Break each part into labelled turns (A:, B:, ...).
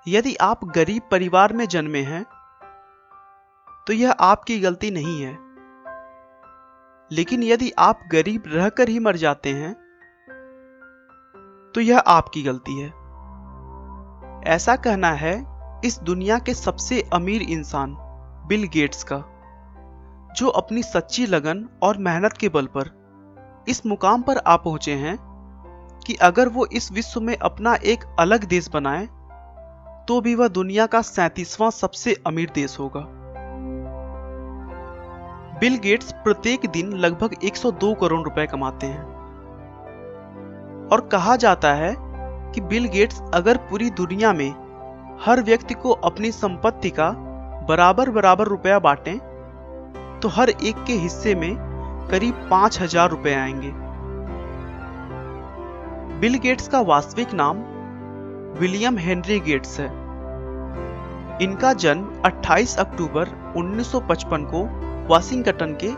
A: यदि आप गरीब परिवार में जन्मे हैं तो यह आपकी गलती नहीं है, लेकिन यदि आप गरीब रहकर ही मर जाते हैं तो यह आपकी गलती है। ऐसा कहना है इस दुनिया के सबसे अमीर इंसान बिल गेट्स का, जो अपनी सच्ची लगन और मेहनत के बल पर इस मुकाम पर आ पहुंचे हैं कि अगर वो इस विश्व में अपना एक अलग देश बनाए तो भी वह दुनिया का 37वां सबसे अमीर देश होगा। बिल गेट्स प्रत्येक दिन लगभग 102 करोड़ रुपए कमाते हैं और कहा जाता है कि बिल गेट्स अगर पूरी दुनिया में हर व्यक्ति को अपनी संपत्ति का बराबर बराबर रुपया बांटें तो हर एक के हिस्से में करीब 5,000 रुपए आएंगे। बिल गेट्स का वास्तविक नाम विलियम हेनरी गेट्स है। इनका जन्म 28 अक्टूबर 1955 को वाशिंगटन के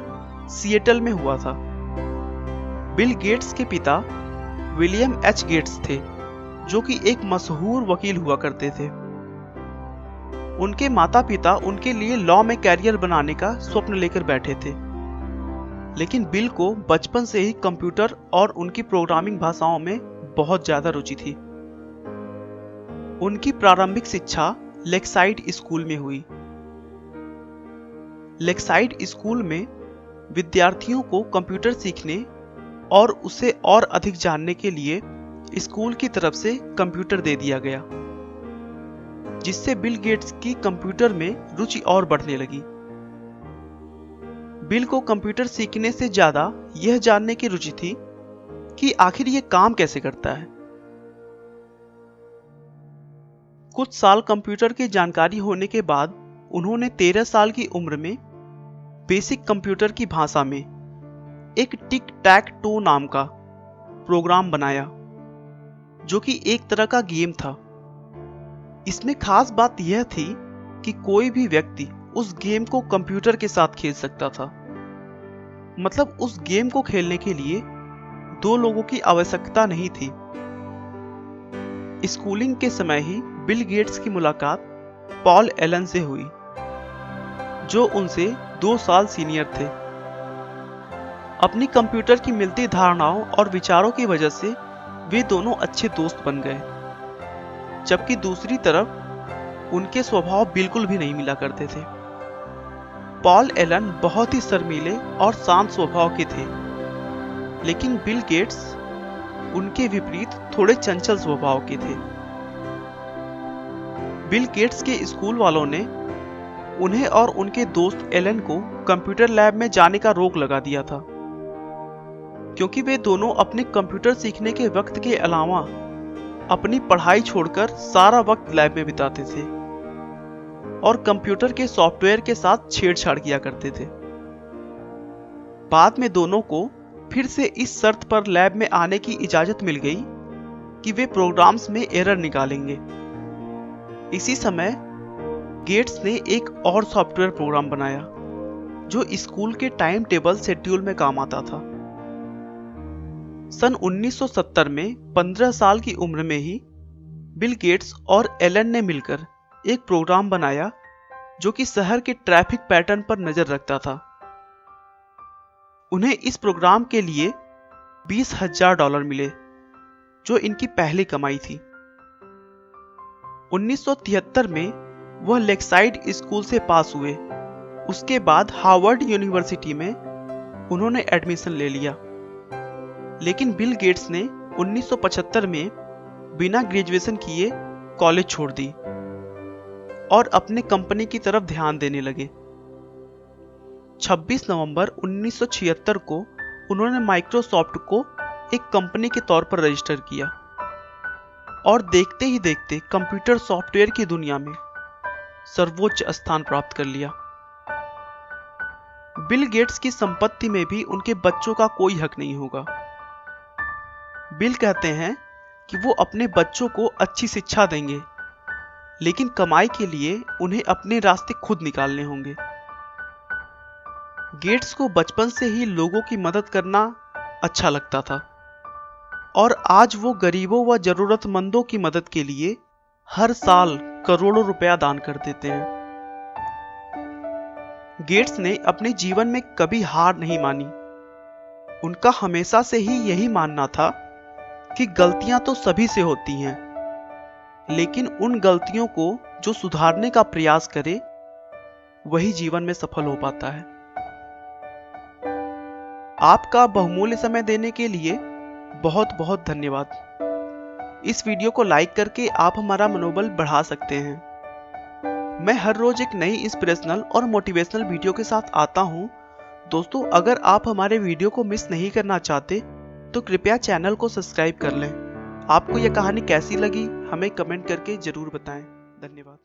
A: सिएटल में हुआ था। बिल गेट्स के पिता विलियम एच गेट्स थे, जो कि एक मशहूर वकील हुआ करते थे। उनके माता पिता उनके लिए लॉ में कैरियर बनाने का स्वप्न लेकर बैठे थे, लेकिन बिल को बचपन से ही कंप्यूटर और उनकी प्रोग्रामिंग भाषाओं में बहुत ज्यादा रुचि थी। उनकी प्रारंभिक शिक्षा लेक्साइड स्कूल में हुई। लेक्साइड स्कूल में विद्यार्थियों को कंप्यूटर सीखने और उसे और अधिक जानने के लिए स्कूल की तरफ से कंप्यूटर दे दिया गया, जिससे बिल गेट्स की कंप्यूटर में रुचि और बढ़ने लगी। बिल को कंप्यूटर सीखने से ज्यादा यह जानने की रुचि थी कि आखिर यह काम कैसे करता है। कुछ साल कंप्यूटर की जानकारी होने के बाद उन्होंने 13 साल की उम्र में बेसिक कंप्यूटर की भाषा में एक टिक टैक टो नाम का प्रोग्राम बनाया, जो कि एक तरह का गेम था। इसमें खास बात यह थी कि कोई भी व्यक्ति उस गेम को कंप्यूटर के साथ खेल सकता था। मतलब उस गेम को खेलने के लिए 2 लोगों की आवश्यकता नहीं थी। स्कूलिंग के समय ही बिल गेट्स की मुलाकात पॉल एलन से हुई, जो उनसे 2 साल सीनियर थे। अपनी कंप्यूटर की मिलती धारणाओं और विचारों की वजह से वे दोनों अच्छे दोस्त बन गए, जबकि दूसरी तरफ उनके स्वभाव बिल्कुल भी नहीं मिला करते थे। पॉल एलन बहुत ही शर्मीले और शांत स्वभाव के थे, लेकिन बिल गेट्स उनके विपरीत थोड़े चंचल स्वभाव के थे। बिल गेट्स के स्कूल वालों ने उन्हें और उनके दोस्त एलन को कंप्यूटर लैब में जाने का रोक लगा दिया था, क्योंकि वे दोनों अपने कंप्यूटर सीखने के वक्त के अलावा अपनी पढ़ाई छोड़कर सारा वक्त लैब में बिताते थे और कंप्यूटर के सॉफ्टवेयर के साथ छेड़छाड़ किया करते थे। बाद में दोनों को फिर से इस शर्त पर लैब में आने की इजाजत मिल गई कि वे प्रोग्राम्स में एरर निकालेंगे। इसी समय गेट्स ने एक और सॉफ्टवेयर प्रोग्राम बनाया जो स्कूल के टाइम टेबल शेड्यूल में काम आता था। सन 1970 में 15 साल की उम्र में ही बिल गेट्स और एलन ने मिलकर एक प्रोग्राम बनाया जो कि शहर के ट्रैफिक पैटर्न पर नजर रखता था। उन्हें इस प्रोग्राम के लिए $20,000 मिले, जो इनकी पहली कमाई थी। 1973 में वह लेक्साइड स्कूल से पास हुए। उसके बाद हार्वर्ड यूनिवर्सिटी में उन्होंने एडमिशन ले लिया, लेकिन बिल गेट्स ने 1975 में बिना ग्रेजुएशन किए कॉलेज छोड़ दी और अपने कंपनी की तरफ ध्यान देने लगे। 26 नवंबर 1976 को उन्होंने माइक्रोसॉफ्ट को एक कंपनी के तौर पर रजिस्टर किया और देखते ही देखते कंप्यूटर सॉफ्टवेयर की दुनिया में सर्वोच्च स्थान प्राप्त कर लिया। बिल गेट्स की संपत्ति में भी उनके बच्चों का कोई हक नहीं होगा। बिल कहते हैं कि वो अपने बच्चों को अच्छी शिक्षा देंगे, लेकिन कमाई के लिए उन्हें अपने रास्ते खुद निकालने होंगे। गेट्स को बचपन से ही लोगों की मदद करना अच्छा लगता था और आज वो गरीबों व जरूरतमंदों की मदद के लिए हर साल करोड़ों रुपया दान कर देते हैं। गेट्स ने अपने जीवन में कभी हार नहीं मानी। उनका हमेशा से ही यही मानना था कि गलतियां तो सभी से होती हैं, लेकिन उन गलतियों को जो सुधारने का प्रयास करे वही जीवन में सफल हो पाता है। आपका बहुमूल्य समय देने के लिए बहुत बहुत धन्यवाद। इस वीडियो को लाइक करके आप हमारा मनोबल बढ़ा सकते हैं। मैं हर रोज एक नई इंस्पिरेशनल और मोटिवेशनल वीडियो के साथ आता हूं। दोस्तों, अगर आप हमारे वीडियो को मिस नहीं करना चाहते तो कृपया चैनल को सब्सक्राइब कर लें। आपको यह कहानी कैसी लगी हमें कमेंट करके जरूर बताएं। धन्यवाद।